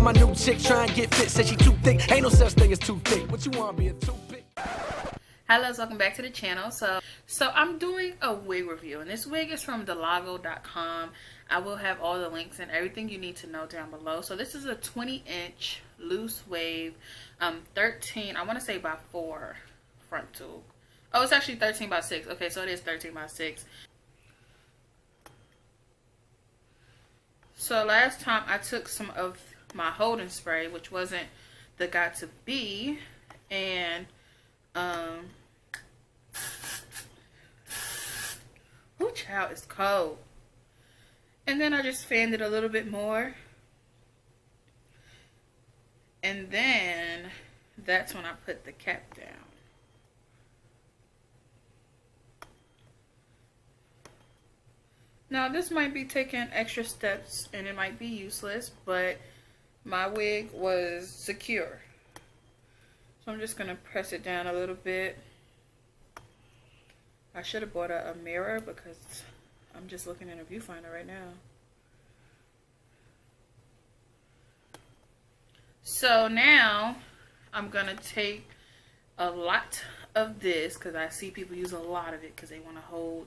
my new chick try and get fit, said she too thick. Ain't no such thing as too thick. What you want, be a toothpick? Hi loves, welcome back to the channel. So I'm doing a wig review, and this wig is from Dolago.com. I will have all the links and everything you need to know down below. So this is a 20-inch loose wave, 13, I want to say by 4 frontal. Oh, it's actually 13 by 6. Okay, so it is 13 by 6. So last time I took some of my holding spray, which wasn't the Got2B, and oh child, it's cold. And then I just fanned it a little bit more, and then that's when I put the cap down. Now this might be taking extra steps and it might be useless, but my wig was secure. So I'm just gonna press it down a little bit. I should have bought a mirror because I'm just looking in a viewfinder right now. So now I'm gonna take a lot of this because I see people use a lot of it because they want to hold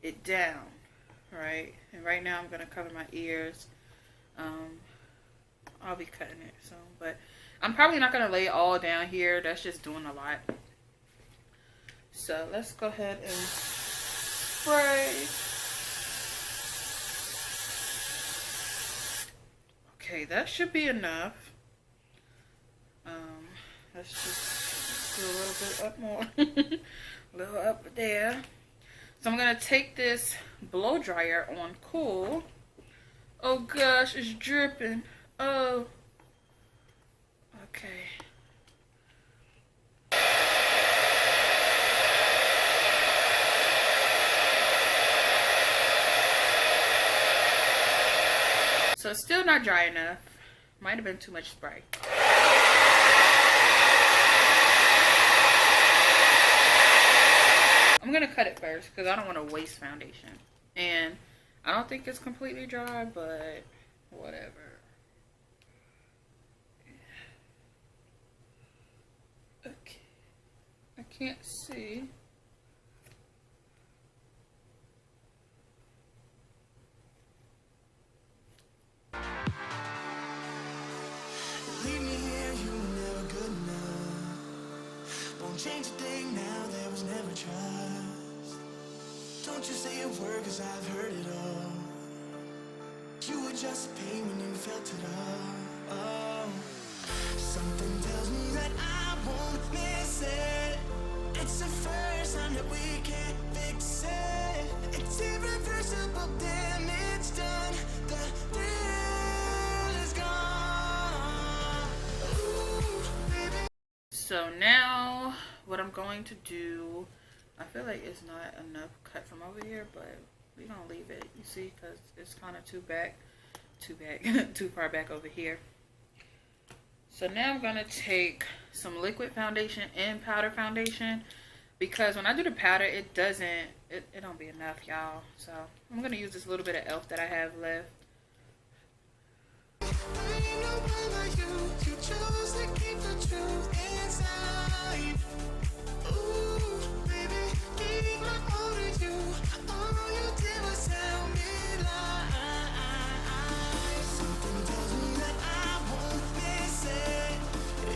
it down, right? And right now I'm gonna cover my ears. I'll be cutting it soon, but I'm probably not gonna lay it all down here. That's just doing a lot. So let's go ahead and spray. Okay, that should be enough. Let's just do a little bit up more. A little up there. So I'm gonna take this blow dryer on cool. Oh gosh, it's dripping. Oh. Okay. So it's still not dry enough. Might have been too much spray. I'm gonna cut it first because I don't want to waste foundation. And I don't think it's completely dry, but whatever. Okay. I can't see. Change a thing now, there was never trust. Don't you say a word, cause I've heard it all. You were just pain when you felt it all. Oh. Something tells me that I won't miss it. It's the first time that we can't fix it. It's irreversible damage done. The thrill is gone. Ooh, baby. So now what I'm going to do, I feel like it's not enough cut from over here, but we're gonna leave it, you see, because it's kind of too far back over here. So now I'm gonna take some liquid foundation and powder foundation, because when I do the powder, it don't be enough, y'all. So I'm gonna use this little bit of e.l.f. that I have left. You chose to keep the truth inside. Ooh, baby, keep my all to you. All you did was tell me lies. Something tells me that I won't miss it.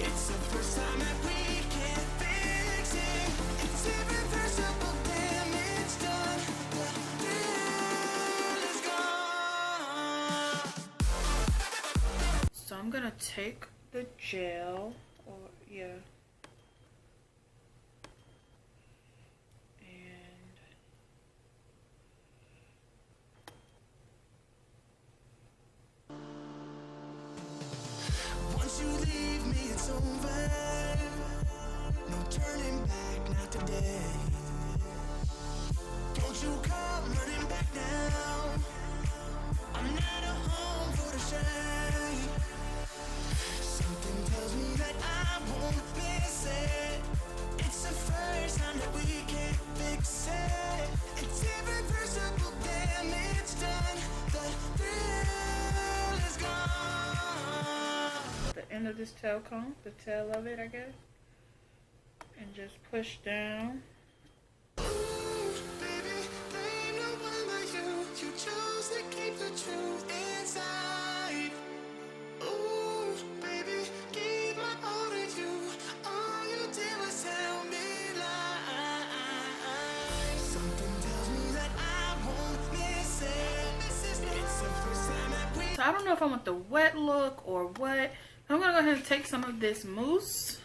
It's the first time that we can't fix it. It's irreversible damage done. The thrill is gone. So I'm gonna take the gel, or yeah. Once you leave me, it's over. No turning back, not today. Don't you come running back now. I'm not a home for the shame. Something tells me that I won't miss it. It's the first time that we can't fix it. It's irreversible damage done. The thrill is gone. end of this tail comb, the tail of it, I guess, and just push down. So I don't know if I want the wet look or what. I'm gonna go ahead and take some of this mousse.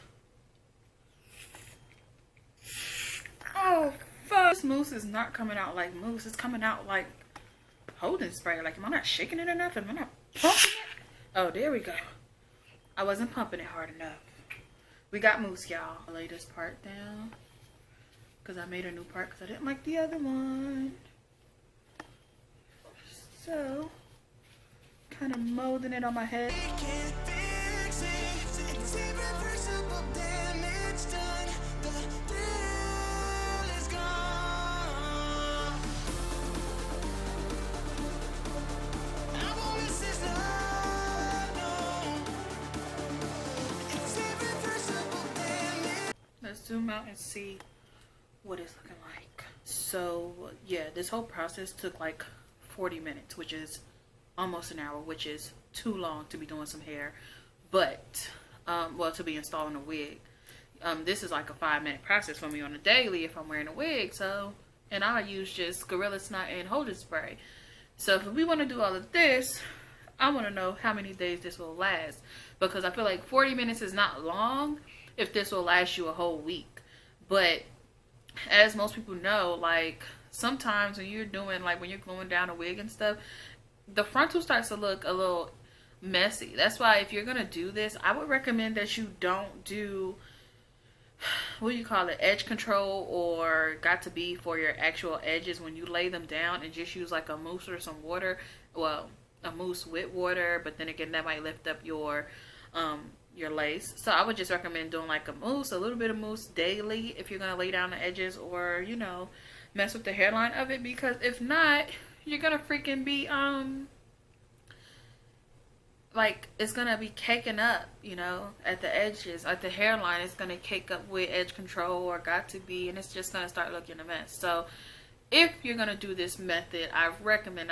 Oh fuck! This mousse is not coming out like mousse. It's coming out like holding spray. Like, am I not shaking it enough? Am I not pumping it? Oh, there we go. I wasn't pumping it hard enough. We got mousse, y'all. I'll lay this part down because I made a new part because I didn't like the other one. So, kind of molding it on my head. Let's zoom out and see what it's looking like. So yeah, this whole process took like 40 minutes, which is almost an hour, which is too long to be doing some hair, but well, to be installing a wig. This is like a 5-minute process for me on a daily if I'm wearing a wig. So, and I use just Gorilla Snot and holding spray. So if we want to do all of this, I want to know how many days this will last, because I feel like 40 minutes is not long if this will last you a whole week. But as most people know, like sometimes when you're doing, like when you're gluing down a wig and stuff, the frontal starts to look a little messy. That's why if you're gonna do this, I would recommend that you don't do, what do you call it, edge control or Got2B for your actual edges when you lay them down, and just use like a mousse or some water. Well, a mousse with water, but then again that might lift up your lace. So I would just recommend doing like a mousse, a little bit of mousse daily if you're gonna lay down the edges, or you know, mess with the hairline of it, because if not, you're gonna freaking be like, it's gonna be caking up, you know, at the edges, at the hairline. It's gonna cake up with edge control or Got2B, and it's just gonna start looking a mess. So if you're gonna do this method, I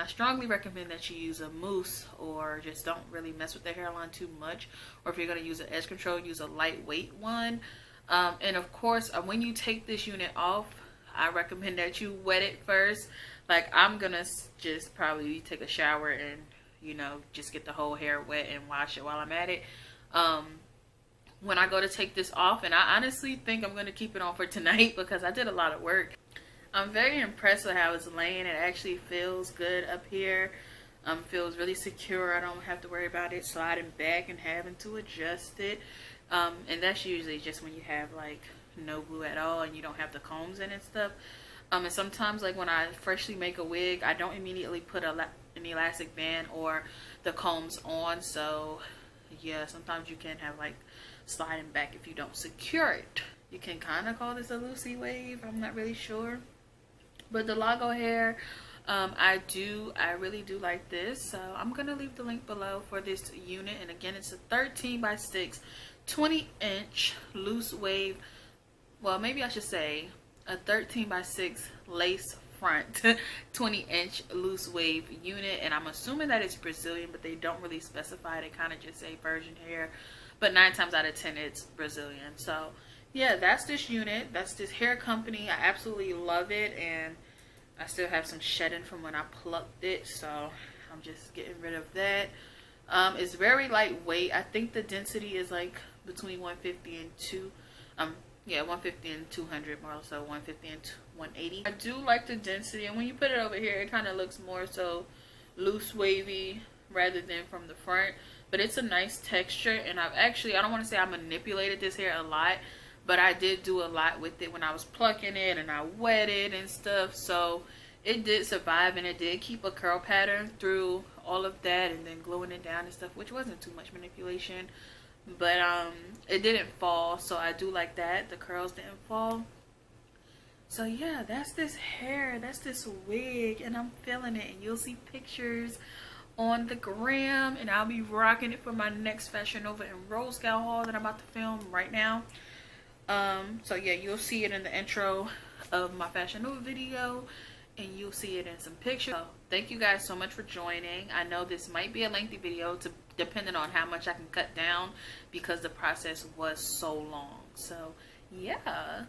strongly recommend that you use a mousse, or just don't really mess with the hairline too much. Or if you're gonna use an edge control, use a lightweight one. And of course, when you take this unit off, I recommend that you wet it first. Like, I'm gonna just probably take a shower and, you know, just get the whole hair wet and wash it while I'm at it. When I go to take this off, and I honestly think I'm gonna keep it on for tonight because I did a lot of work. I'm very impressed with how it's laying. It actually feels good up here. Feels really secure. I don't have to worry about it sliding back and having to adjust it. And that's usually just when you have like no glue at all and you don't have the combs in and stuff. And sometimes, like when I freshly make a wig, I don't immediately put an elastic band or the combs on. So yeah, sometimes you can have like sliding back if you don't secure it. You can kind of call this a loosey wave. I'm not really sure. But the Dolago hair, I really do like this. So I'm going to leave the link below for this unit. And again, it's a 13 by 6, 20 inch loose wave. Well, maybe I should say a 13 by 6 lace front, 20 inch loose wave unit. And I'm assuming that it's Brazilian, but they don't really specify. They kind of just say Persian hair. But 9 times out of 10, it's Brazilian. So yeah, that's this unit. That's this hair company. I absolutely love it, and I still have some shedding from when I plucked it, so I'm just getting rid of that. It's very lightweight. I think the density is like between 150 and 150 and 200, more so 150 and 180. I do like the density, and when you put it over here, it kind of looks more so loose wavy rather than from the front. But it's a nice texture, and I don't want to say I manipulated this hair a lot, but I did do a lot with it when I was plucking it, and I wet it and stuff. So it did survive, and it did keep a curl pattern through all of that, and then gluing it down and stuff, which wasn't too much manipulation. But it didn't fall, so I do like that. The curls didn't fall. So yeah, that's this hair, that's this wig, and I'm feeling it. And you'll see pictures on the gram, and I'll be rocking it for my next Fashion Nova and Rose Gal haul that I'm about to film right now. So yeah, you'll see it in the intro of my Fashion Nova video, and you'll see it in some pictures. So thank you guys so much for joining. I know this might be a lengthy video, depending on how much I can cut down, because the process was so long. So yeah.